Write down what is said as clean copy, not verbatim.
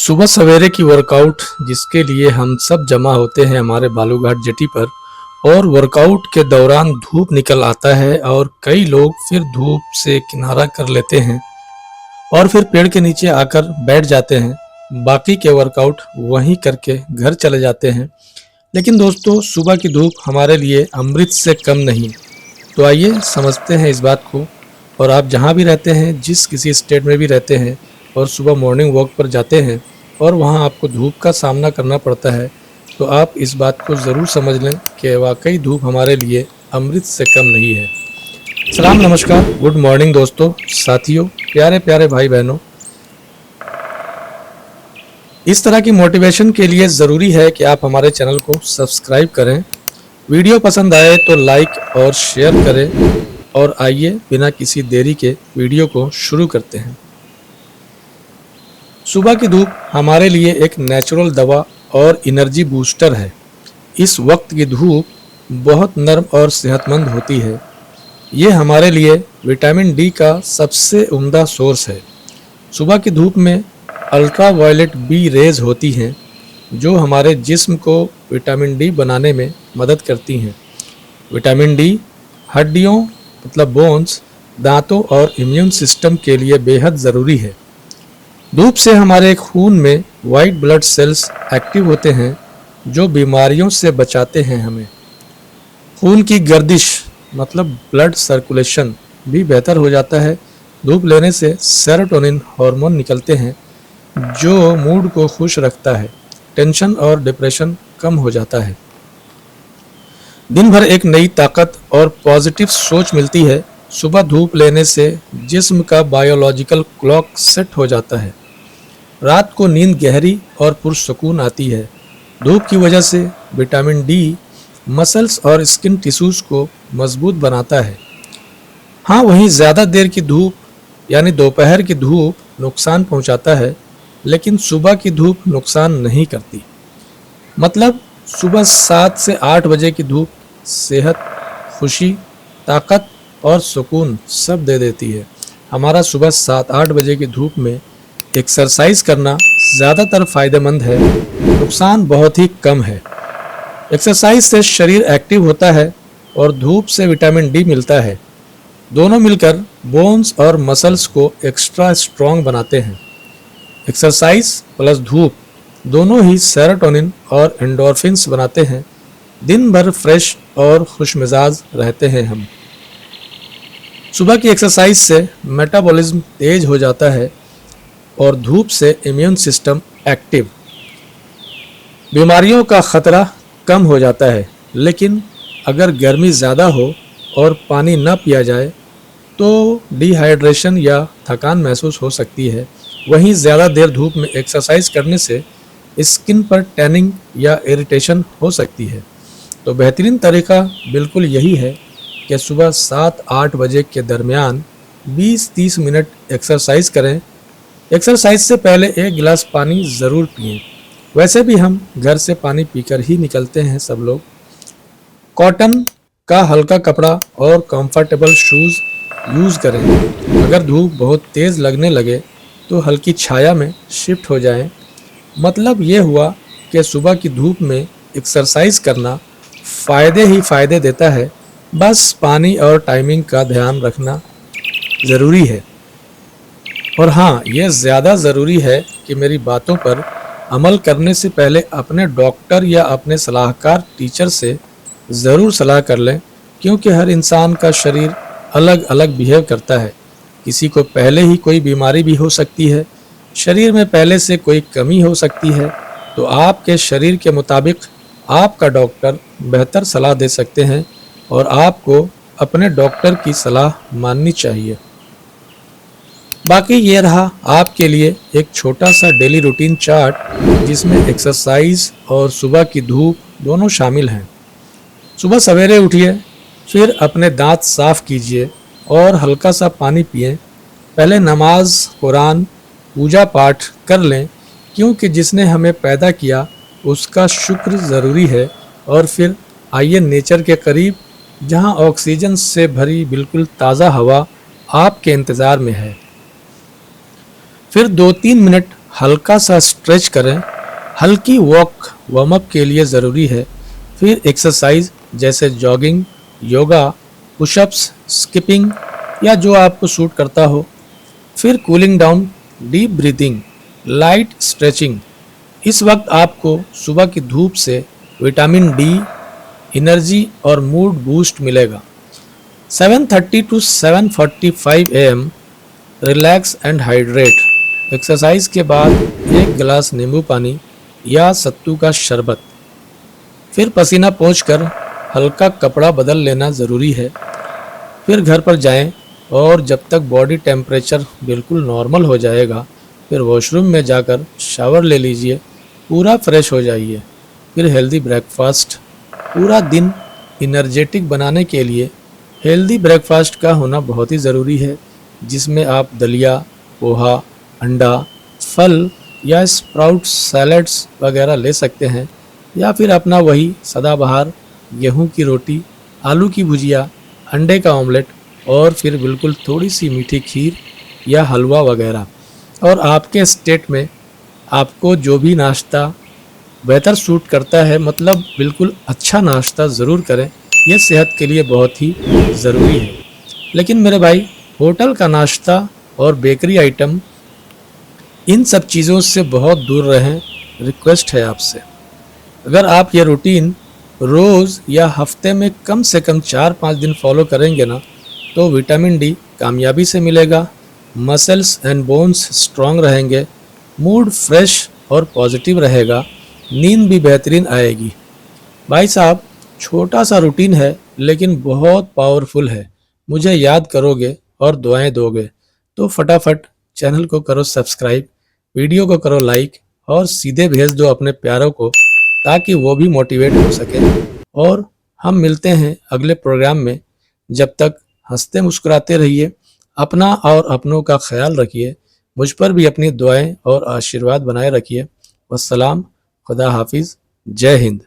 सुबह सवेरे की वर्कआउट जिसके लिए हम सब जमा होते हैं हमारे बालूघाट जेटी पर। और वर्कआउट के दौरान धूप निकल आता है और कई लोग फिर धूप से किनारा कर लेते हैं और फिर पेड़ के नीचे आकर बैठ जाते हैं। बाकी के वर्कआउट वहीं करके घर चले जाते हैं। लेकिन दोस्तों, सुबह की धूप हमारे लिए अमृत से कम नहीं। तो आइए समझते हैं इस बात को। और आप जहाँ भी रहते हैं, जिस किसी स्टेट में भी रहते हैं और सुबह मॉर्निंग वॉक पर जाते हैं और वहाँ आपको धूप का सामना करना पड़ता है, तो आप इस बात को ज़रूर समझ लें कि वाकई धूप हमारे लिए अमृत से कम नहीं है। सलाम, नमस्कार, गुड मॉर्निंग दोस्तों, साथियों, प्यारे प्यारे भाई बहनों। इस तरह की मोटिवेशन के लिए ज़रूरी है कि आप हमारे चैनल को सब्सक्राइब करें। वीडियो पसंद आए तो लाइक और शेयर करें। और आइए बिना किसी देरी के वीडियो को शुरू करते हैं। सुबह की धूप हमारे लिए एक नेचुरल दवा और एनर्जी बूस्टर है। इस वक्त की धूप बहुत नर्म और सेहतमंद होती है। ये हमारे लिए विटामिन डी का सबसे उम्दा सोर्स है। सुबह की धूप में अल्ट्रा वायलेट बी रेज होती हैं जो हमारे जिस्म को विटामिन डी बनाने में मदद करती हैं। विटामिन डी हड्डियों मतलब बोन्स, दांतों और इम्यून सिस्टम के लिए बेहद ज़रूरी है। धूप से हमारे खून में वाइट ब्लड सेल्स एक्टिव होते हैं जो बीमारियों से बचाते हैं हमें। खून की गर्दिश मतलब ब्लड सर्कुलेशन भी बेहतर हो जाता है। धूप लेने से सेरोटोनिन हार्मोन निकलते हैं जो मूड को खुश रखता है। टेंशन और डिप्रेशन कम हो जाता है। दिन भर एक नई ताकत और पॉजिटिव सोच मिलती है। सुबह धूप लेने से जिस्म का बायोलॉजिकल क्लॉक सेट हो जाता है। रात को नींद गहरी और पुरसुकून आती है। धूप की वजह से विटामिन डी मसल्स और स्किन टिश्यूज को मजबूत बनाता है। हाँ, वहीं ज़्यादा देर की धूप यानी दोपहर की धूप नुकसान पहुंचाता है, लेकिन सुबह की धूप नुकसान नहीं करती। मतलब सुबह 7 से 8 बजे की धूप सेहत, खुशी, ताकत और सुकून सब दे देती है। हमारा सुबह 7-8 बजे की धूप में एक्सरसाइज करना ज़्यादातर फ़ायदेमंद है, नुकसान बहुत ही कम है। एक्सरसाइज से शरीर एक्टिव होता है और धूप से विटामिन डी मिलता है। दोनों मिलकर बोन्स और मसल्स को एक्स्ट्रा स्ट्रॉन्ग बनाते हैं। एक्सरसाइज प्लस धूप दोनों ही सेरोटोनिन और एंडोर्फिन्स बनाते हैं। दिन भर फ्रेश और खुशमिजाज रहते हैं हम। सुबह की एक्सरसाइज से मेटाबॉलिज्म तेज हो जाता है और धूप से इम्यून सिस्टम एक्टिव। बीमारियों का खतरा कम हो जाता है। लेकिन अगर गर्मी ज़्यादा हो और पानी न पिया जाए तो डिहाइड्रेशन या थकान महसूस हो सकती है। वहीं ज़्यादा देर धूप में एक्सरसाइज करने से स्किन पर टैनिंग या इरिटेशन हो सकती है। तो बेहतरीन तरीका बिल्कुल यही है कि सुबह 7-8 बजे के दरमियान 20-30 मिनट एक्सरसाइज करें। एक्सरसाइज से पहले 1 गिलास पानी ज़रूर पिएं। वैसे भी हम घर से पानी पीकर ही निकलते हैं सब लोग। कॉटन का हल्का कपड़ा और कंफर्टेबल शूज़ यूज़ करें। अगर धूप बहुत तेज़ लगने लगे तो हल्की छाया में शिफ्ट हो जाएं। मतलब ये हुआ कि सुबह की धूप में एक्सरसाइज करना फ़ायदे ही फ़ायदे देता है। बस पानी और टाइमिंग का ध्यान रखना ज़रूरी है। और हाँ, ये ज़्यादा ज़रूरी है कि मेरी बातों पर अमल करने से पहले अपने डॉक्टर या अपने सलाहकार टीचर से ज़रूर सलाह कर लें, क्योंकि हर इंसान का शरीर अलग अलग बिहेव करता है। किसी को पहले ही कोई बीमारी भी हो सकती है, शरीर में पहले से कोई कमी हो सकती है। तो आपके शरीर के मुताबिक आपका डॉक्टर बेहतर सलाह दे सकते हैं और आपको अपने डॉक्टर की सलाह माननी चाहिए। बाकी ये रहा आपके लिए एक छोटा सा डेली रूटीन चार्ट जिसमें एक्सरसाइज और सुबह की धूप दोनों शामिल हैं। सुबह सवेरे उठिए, फिर अपने दांत साफ कीजिए और हल्का सा पानी पिएं। पहले नमाज, कुरान, पूजा पाठ कर लें, क्योंकि जिसने हमें पैदा किया उसका शुक्र ज़रूरी है। और फिर आइए नेचर के करीब, जहां ऑक्सीजन से भरी बिल्कुल ताज़ा हवा आपके इंतज़ार में है। फिर 2-3 मिनट हल्का सा स्ट्रेच करें। हल्की वॉक वार्म अप के लिए ज़रूरी है। फिर एक्सरसाइज जैसे जॉगिंग, योगा, पुशअप्स, स्किपिंग या जो आपको सूट करता हो। फिर cooling down, deep breathing, light stretching. इस वक्त आपको सुबह की धूप से विटामिन डी, एनर्जी और मूड बूस्ट मिलेगा। 7:30 to 7:45 AM relax and hydrate. Exercise के बाद एक गिलास नींबू पानी या सत्तू का शरबत। फिर पसीना पोंछकर हल्का कपड़ा बदल लेना ज़रूरी है। फिर घर पर जाएं और जब तक बॉडी टेम्परेचर बिल्कुल नॉर्मल हो जाएगा, फिर वॉशरूम में जाकर शावर ले लीजिए, पूरा फ्रेश हो जाइए। फिर हेल्दी ब्रेकफास्ट। पूरा दिन इनर्जेटिक बनाने के लिए हेल्दी ब्रेकफास्ट का होना बहुत ही ज़रूरी है, जिसमें आप दलिया, पोहा, अंडा, फल या स्प्राउट सैलड्स वगैरह ले सकते हैं, या फिर अपना वही सदाबहार गेहूं की रोटी, आलू की भुजिया, अंडे का ऑमलेट और फिर बिल्कुल थोड़ी सी मीठी खीर या हलवा वगैरह। और आपके स्टेट में आपको जो भी नाश्ता बेहतर सूट करता है, मतलब बिल्कुल अच्छा नाश्ता ज़रूर करें, यह सेहत के लिए बहुत ही ज़रूरी है। लेकिन मेरे भाई, होटल का नाश्ता और बेकरी आइटम, इन सब चीज़ों से बहुत दूर रहें, रिक्वेस्ट है आपसे। अगर आप ये रूटीन रोज़ या हफ्ते में कम से कम 4-5 दिन फॉलो करेंगे ना, तो विटामिन डी कामयाबी से मिलेगा, मसल्स एंड बोन्स स्ट्रांग रहेंगे, मूड फ्रेश और पॉजिटिव रहेगा, नींद भी बेहतरीन आएगी। भाई साहब, छोटा सा रूटीन है लेकिन बहुत पावरफुल है। मुझे याद करोगे और दुआएं दोगे तो फटाफट चैनल को करो सब्सक्राइब, वीडियो को करो लाइक और सीधे भेज दो अपने प्यारों को, ताकि वो भी मोटिवेट हो सके। और हम मिलते हैं अगले प्रोग्राम में। जब तक हंसते मुस्कुराते रहिए, अपना और अपनों का ख्याल रखिए, मुझ पर भी अपनी दुआएं और आशीर्वाद बनाए रखिए। वस्सलाम, खुदा हाफिज़, जय हिंद।